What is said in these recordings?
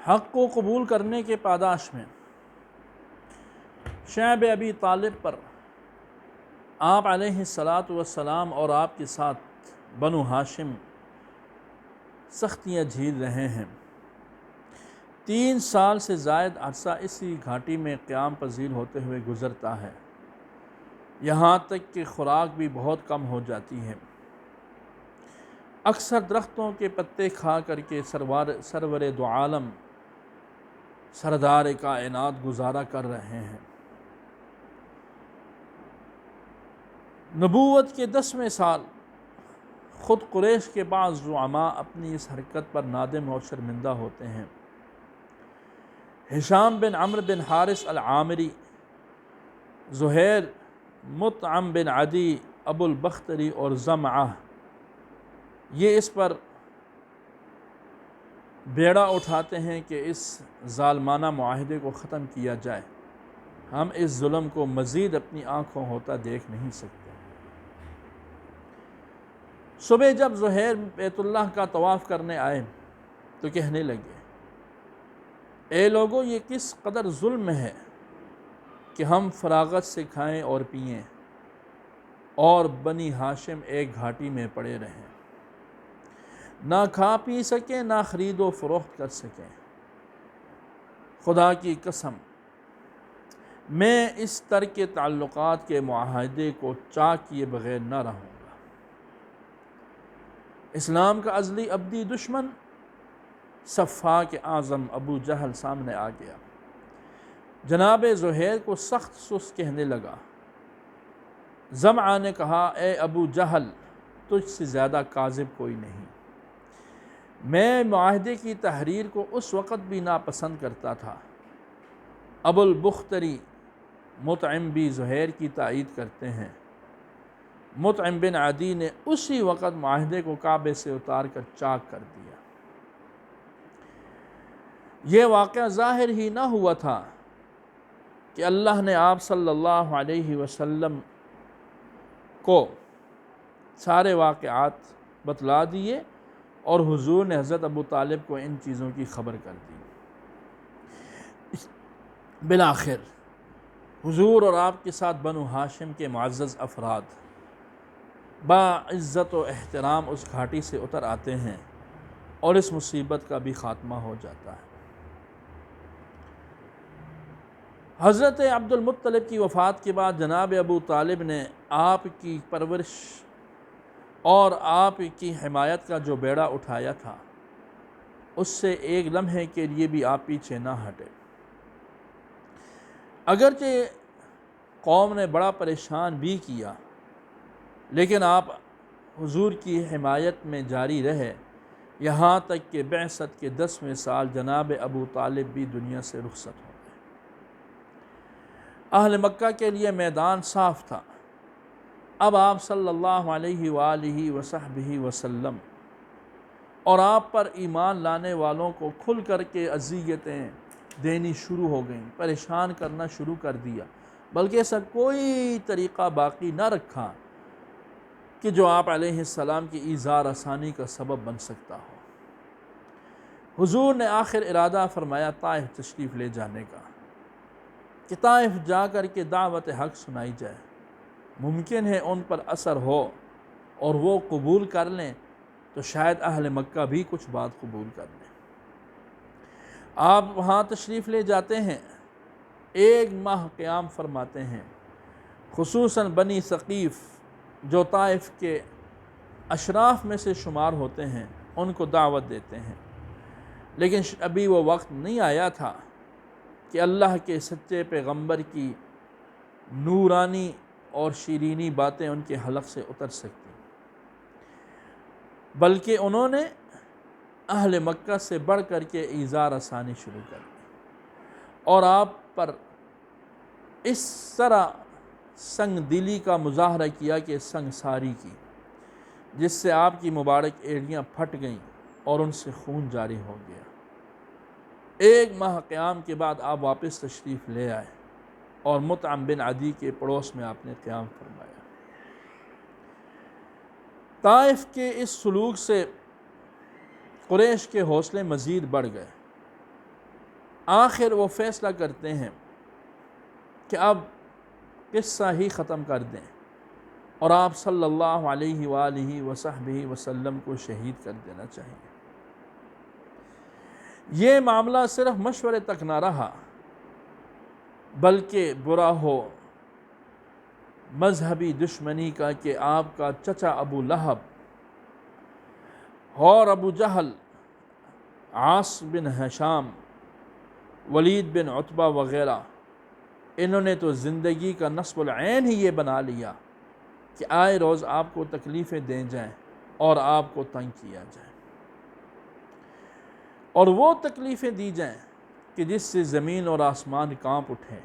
حق کو قبول کرنے کے پاداش میں شعب ابی طالب پر آپ علیہ الصلاۃ والسلام اور آپ کے ساتھ بنو ہاشم سختیاں جھیل رہے ہیں۔ 3 سال سے زائد عرصہ اسی گھاٹی میں قیام پذیر ہوتے ہوئے گزرتا ہے، یہاں تک کہ خوراک بھی بہت کم ہو جاتی ہے۔ اکثر درختوں کے پتے کھا کر کے سرور دو عالم سردار کائنات گزارا کر رہے ہیں۔ نبوت کے 10ویں سال خود قریش کے بعض زعماء اپنی اس حرکت پر نادم اور شرمندہ ہوتے ہیں۔ ہشام بن عمرو بن حارث العامری، زہیر، مطعم بن عدی، ابو البختری اور زمعہ یہ اس پر بیڑا اٹھاتے ہیں کہ اس ظالمانہ معاہدے کو ختم کیا جائے، ہم اس ظلم کو مزید اپنی آنکھوں ہوتا دیکھ نہیں سکتے۔ صبح جب زہیر بیت اللہ کا طواف کرنے آئے تو کہنے لگے، اے لوگو، یہ کس قدر ظلم ہے کہ ہم فراغت سے کھائیں اور پئیں اور بنی ہاشم ایک گھاٹی میں پڑے رہیں، نہ کھا پی سکیں نہ خرید و فروخت کر سکیں۔ خدا کی قسم، میں اس ترک تعلقات کے معاہدے کو چاک کیے بغیر نہ رہوں گا۔ اسلام کا ازلی ابدی دشمن سفاک اعظم ابو جہل سامنے آ گیا۔ جناب زہیر کو سخت سست کہنے لگا۔ زمعہ نے کہا، اے ابو جہل، تجھ سے زیادہ کاذب کوئی نہیں۔ میں معاہدے کی تحریر کو اس وقت بھی ناپسند کرتا تھا۔ ابو البختری مطعم بھی زہیر کی تائید کرتے ہیں۔ مطعم بن عدی نے اسی وقت معاہدے کو کعبے سے اتار کر چاک کر دیا۔ یہ واقعہ ظاہر ہی نہ ہوا تھا کہ اللہ نے آپ صلی اللہ علیہ وسلم کو سارے واقعات بتلا دیے اور حضور نے حضرت ابو طالب کو ان چیزوں کی خبر کر دی۔ بالآخر حضور اور آپ کے ساتھ بنو ہاشم کے معزز افراد باعزت و احترام اس گھاٹی سے اتر آتے ہیں اور اس مصیبت کا بھی خاتمہ ہو جاتا ہے۔ حضرت عبد المطلب کی وفات کے بعد جناب ابو طالب نے آپ کی پرورش اور آپ کی حمایت کا جو بیڑا اٹھایا تھا، اس سے ایک لمحے کے لیے بھی آپ پیچھے نہ ہٹے۔ اگرچہ قوم نے بڑا پریشان بھی کیا، لیکن آپ حضور کی حمایت میں جاری رہے، یہاں تک کہ بعثت کے 10ویں سال جناب ابو طالب بھی دنیا سے رخصت ہو گئے۔ اہل مکہ کے لیے میدان صاف تھا۔ اب آپ صلی اللہ علیہ وآلہ وصحبہ وسلم اور آپ پر ایمان لانے والوں کو کھل کر کے اذیتیں دینی شروع ہو گئیں، پریشان کرنا شروع کر دیا، بلکہ ایسا کوئی طریقہ باقی نہ رکھا کہ جو آپ علیہ السلام کی ایذا رسانی کا سبب بن سکتا ہو۔ حضور نے آخر ارادہ فرمایا طائف تشریف لے جانے کا، کہ طائف جا کر کے دعوت حق سنائی جائے، ممکن ہے ان پر اثر ہو اور وہ قبول کر لیں تو شاید اہل مکہ بھی کچھ بات قبول کر لیں۔ آپ وہاں تشریف لے جاتے ہیں، 1 ماہ قیام فرماتے ہیں، خصوصاً بنی ثقیف جو طائف کے اشراف میں سے شمار ہوتے ہیں ان کو دعوت دیتے ہیں، لیکن ابھی وہ وقت نہیں آیا تھا کہ اللہ کے سچے پیغمبر کی نورانی اور شیرینی باتیں ان کے حلق سے اتر سکتی، بلکہ انہوں نے اہل مکہ سے بڑھ کر کے ایذا رسانی شروع کر دی اور آپ پر اس طرح سنگ دلی کا مظاہرہ کیا کہ سنگساری کی، جس سے آپ کی مبارک ایڑیاں پھٹ گئیں اور ان سے خون جاری ہو گیا۔ 1 ماہ قیام کے بعد آپ واپس تشریف لے آئے اور مطعم بن عدی کے پڑوس میں آپ نے قیام فرمایا۔ طائف کے اس سلوک سے قریش کے حوصلے مزید بڑھ گئے آخر وہ فیصلہ کرتے ہیں کہ اب قصہ ہی ختم کر دیں اور آپ صلی اللہ علیہ وآلہ وصحبہ وسلم کو شہید کر دینا چاہیے۔ یہ معاملہ صرف مشورے تک نہ رہا، بلکہ برا ہو مذہبی دشمنی کا کہ آپ کا چچا ابو لہب اور ابو جہل، عاص بن ہشام، ولید بن عتبہ وغیرہ، انہوں نے تو زندگی کا نصب العین ہی یہ بنا لیا کہ آئے روز آپ کو تکلیفیں دیں جائیں اور آپ کو تنگ کیا جائے، اور وہ تکلیفیں دی جائیں کہ جس سے زمین اور آسمان کانپ اٹھیں۔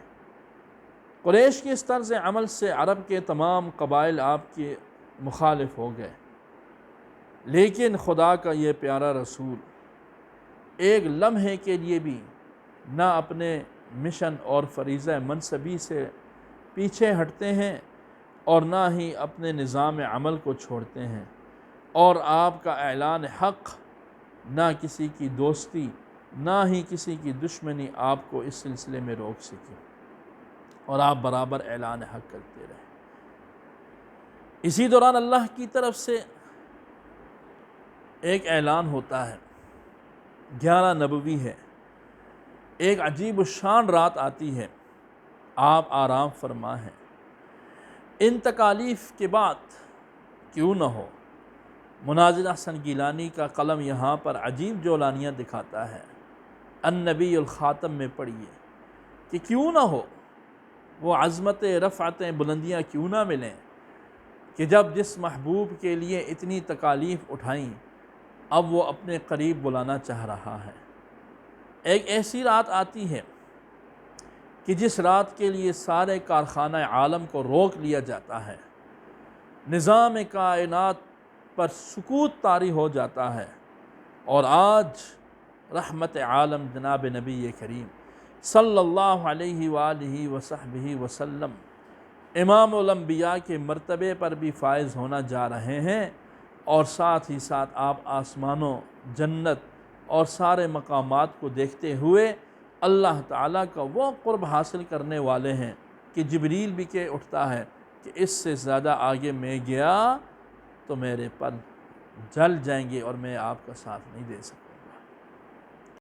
قریش کی اس طرز عمل سے عرب کے تمام قبائل آپ کے مخالف ہو گئے، لیکن خدا کا یہ پیارا رسول ایک لمحے کے لیے بھی نہ اپنے مشن اور فریضہ منصبی سے پیچھے ہٹتے ہیں اور نہ ہی اپنے نظام عمل کو چھوڑتے ہیں، اور آپ کا اعلان حق نہ کسی کی دوستی نہ ہی کسی کی دشمنی آپ کو اس سلسلے میں روک سکی، اور آپ برابر اعلان حق کرتے رہے۔ اسی دوران اللہ کی طرف سے ایک اعلان ہوتا ہے، 11 نبوی ہے، ایک عجیب الشان رات آتی ہے، آپ آرام فرما ہیں۔ ان تکالیف کے بعد کیوں نہ ہو، مناظر احسن گیلانی کا قلم یہاں پر عجیب جولانیاں دکھاتا ہے، النبی الخاتم میں پڑھیے کہ کیوں نہ ہو وہ عظمت رفعتیں بلندیاں کیوں نہ ملیں کہ جب جس محبوب کے لیے اتنی تکالیف اٹھائیں اب وہ اپنے قریب بلانا چاہ رہا ہے۔ ایک ایسی رات آتی ہے کہ جس رات کے لیے سارے کارخانہ عالم کو روک لیا جاتا ہے، نظام کائنات پر سکوت طاری ہو جاتا ہے، اور آج رحمت عالم جناب نبی کریم صلی اللہ علیہ وآلہ وصحبہ وسلم امام الانبیاء کے مرتبے پر بھی فائز ہونا جا رہے ہیں، اور ساتھ ہی ساتھ آپ آسمانوں، جنت اور سارے مقامات کو دیکھتے ہوئے اللہ تعالیٰ کا وہ قرب حاصل کرنے والے ہیں کہ جبریل بھی کہہ اٹھتا ہے کہ اس سے زیادہ آگے میں گیا تو میرے پر جل جائیں گے اور میں آپ کا ساتھ نہیں دے سکتا۔